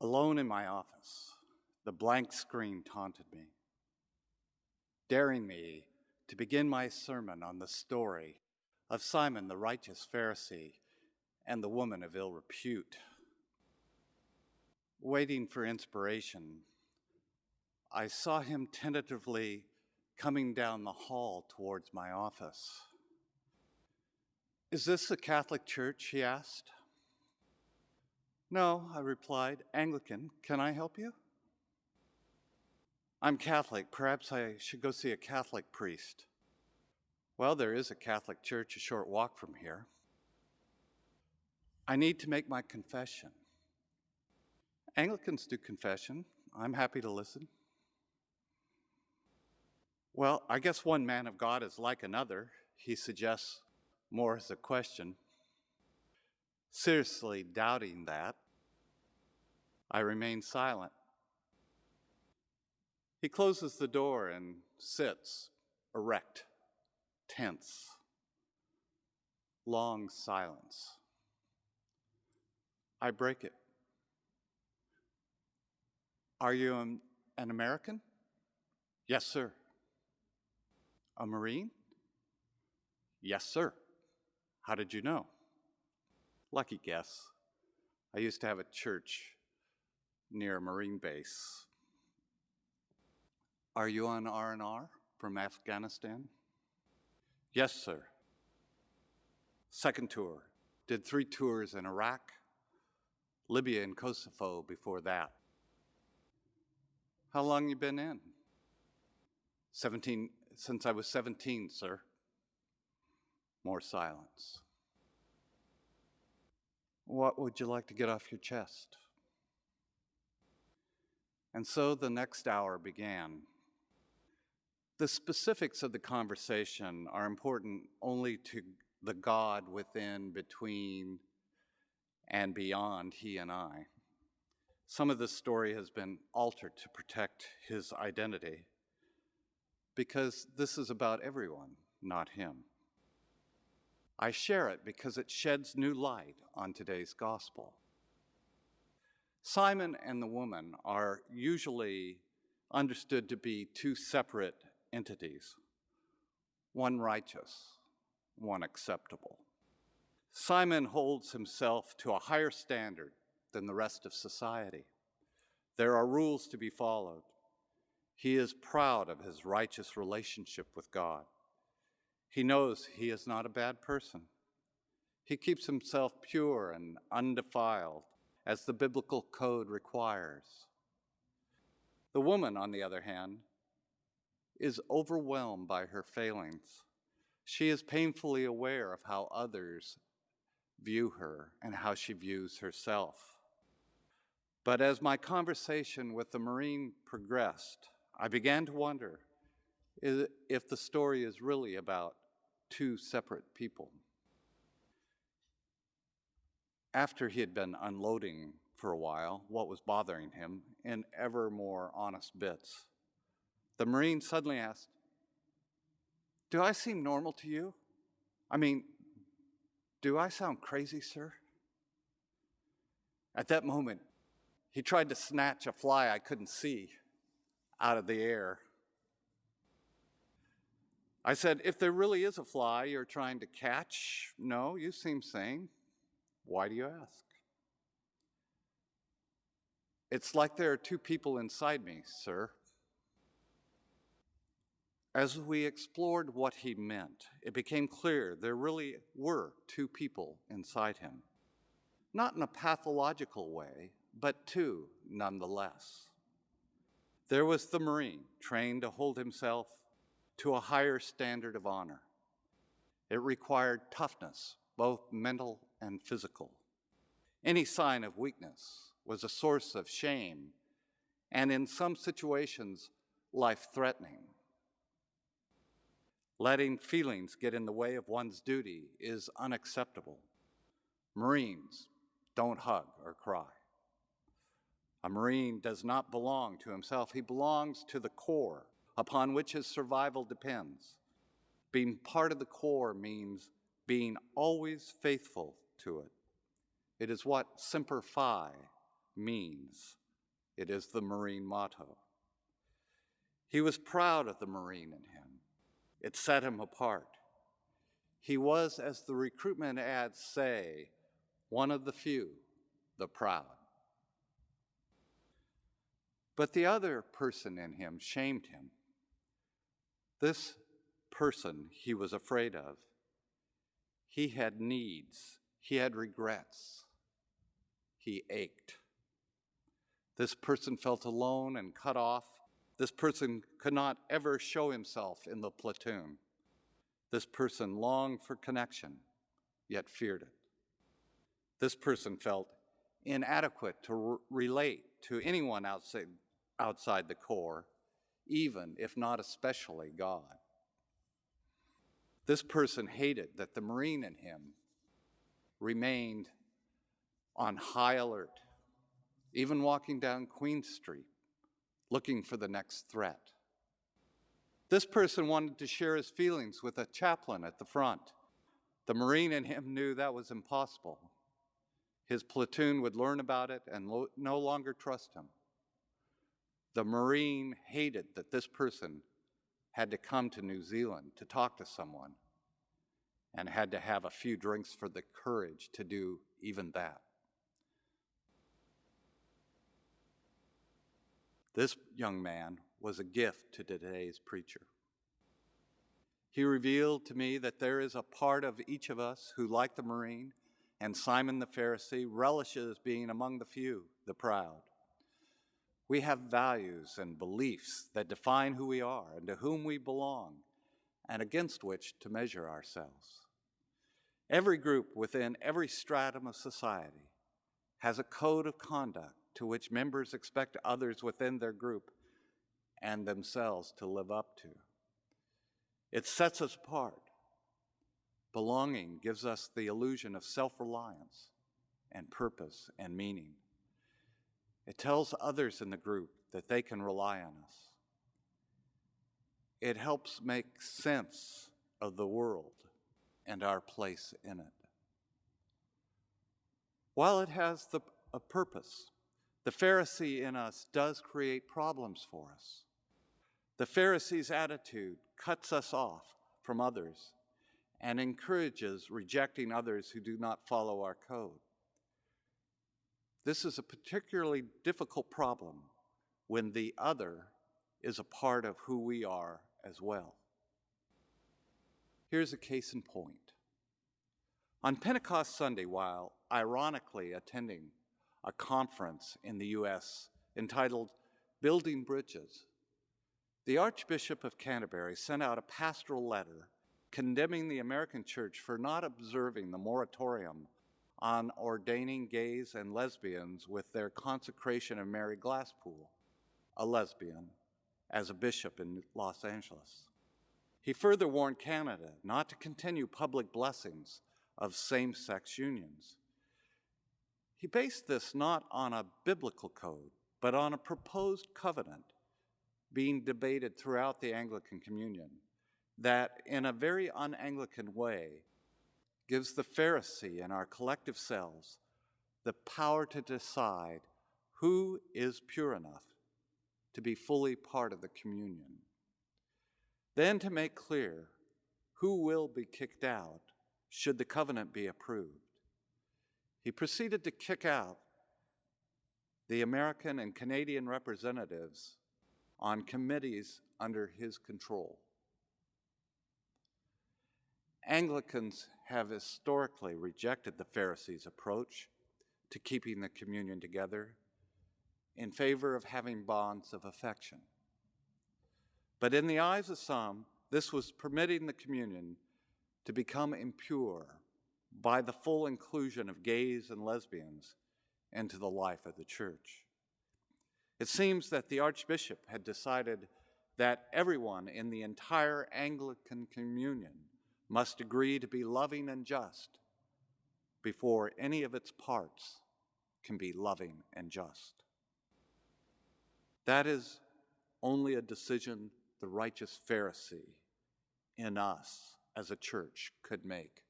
Alone in my office, the blank screen taunted me, daring me to begin my sermon on the story of Simon the righteous Pharisee and the woman of ill-repute. Waiting for inspiration, I saw him tentatively coming down the hall towards my office. "Is this a Catholic church?" he asked. "No," I replied. "Anglican. Can I help you?" "I'm Catholic. Perhaps I should go see a Catholic priest." "Well, there is a Catholic church a short walk from here." "I need to make my confession." "Anglicans do confession. I'm happy to listen." "Well, I guess one man of God is like another," he suggests, more as a question. Seriously doubting that, I remain silent. He closes the door and sits erect, tense. Long silence. I break it. "Are you an American?" "Yes, sir." "A Marine?" "Yes, sir." "How did you know?" "Lucky guess. I used to have a church near a Marine base." "Are you on R&R from Afghanistan?" "Yes, sir." "Second tour. Did 3 tours in Iraq, Libya, and Kosovo before that." "How long you been in?" Since I was 17, sir." More silence. "What would you like to get off your chest?" And so the next hour began. The specifics of the conversation are important only to the God within, between, and beyond he and I. Some of this story has been altered to protect his identity, because this is about everyone, not him. I share it because it sheds new light on today's gospel. Simon and the woman are usually understood to be 2 separate entities, one righteous, one acceptable. Simon holds himself to a higher standard than the rest of society. There are rules to be followed. He is proud of his righteous relationship with God. He knows he is not a bad person. He keeps himself pure and undefiled, as the biblical code requires. The woman, on the other hand, is overwhelmed by her failings. She is painfully aware of how others view her and how she views herself. But as my conversation with the Marine progressed, I began to wonder if the story is really about 2 separate people. After he had been unloading for a while what was bothering him in ever more honest bits, the Marine suddenly asked, "Do I seem normal to you? I mean, do I sound crazy, sir?" At that moment, he tried to snatch a fly I couldn't see out of the air. I said, "If there really is a fly you're trying to catch, no, you seem sane. Why do you ask?" "It's like there are 2 people inside me, sir." As we explored what he meant, it became clear there really were 2 people inside him. Not in a pathological way, but 2 nonetheless. There was the Marine, trained to hold himself to a higher standard of honor. It required toughness, both mental and physical. Any sign of weakness was a source of shame, and in some situations, life-threatening. Letting feelings get in the way of one's duty is unacceptable. Marines don't hug or cry. A Marine does not belong to himself. He belongs to the Corps, upon which his survival depends. Being part of the Corps means being always faithful to it. It is what Semper Fi means. It is the Marine motto. He was proud of the Marine in him. It set him apart. He was, as the recruitment ads say, one of the few, the proud. But the other person in him shamed him. This person he was afraid of. He had needs. He had regrets. He ached. This person felt alone and cut off. This person could not ever show himself in the platoon. This person longed for connection, yet feared it. This person felt inadequate to relate to anyone outside the Corps, even if not especially God. This person hated that the Marine in him remained on high alert, even walking down Queen Street, looking for the next threat. This person wanted to share his feelings with a chaplain at the front. The Marine in him knew that was impossible. His platoon would learn about it and no longer trust him. The Marine hated that this person had to come to New Zealand to talk to someone and had to have a few drinks for the courage to do even that. This young man was a gift to today's preacher. He revealed to me that there is a part of each of us who, like the Marine and Simon the Pharisee, relishes being among the few, the proud. We have values and beliefs that define who we are and to whom we belong, and against which to measure ourselves. Every group within every stratum of society has a code of conduct to which members expect others within their group and themselves to live up to. It sets us apart. Belonging gives us the illusion of self-reliance and purpose and meaning. It tells others in the group that they can rely on us. It helps make sense of the world and our place in it. While it has a purpose, the Pharisee in us does create problems for us. The Pharisee's attitude cuts us off from others and encourages rejecting others who do not follow our code. This is a particularly difficult problem when the other is a part of who we are as well. Here's a case in point. On Pentecost Sunday, while ironically attending a conference in the U.S. entitled Building Bridges, the Archbishop of Canterbury sent out a pastoral letter condemning the American church for not observing the moratorium on ordaining gays and lesbians with their consecration of Mary Glasspool, a lesbian, as a bishop in Los Angeles. He further warned Canada not to continue public blessings of same-sex unions. He based this not on a biblical code, but on a proposed covenant being debated throughout the Anglican Communion that, in a very un-Anglican way, gives the Pharisee in our collective selves the power to decide who is pure enough to be fully part of the communion. Then to make clear who will be kicked out should the covenant be approved. He proceeded to kick out the American and Canadian representatives on committees under his control. Anglicans have historically rejected the Pharisees' approach to keeping the communion together in favor of having bonds of affection. But in the eyes of some, this was permitting the communion to become impure by the full inclusion of gays and lesbians into the life of the church. It seems that the Archbishop had decided that everyone in the entire Anglican communion must agree to be loving and just before any of its parts can be loving and just. That is only a decision the righteous Pharisee in us as a church could make.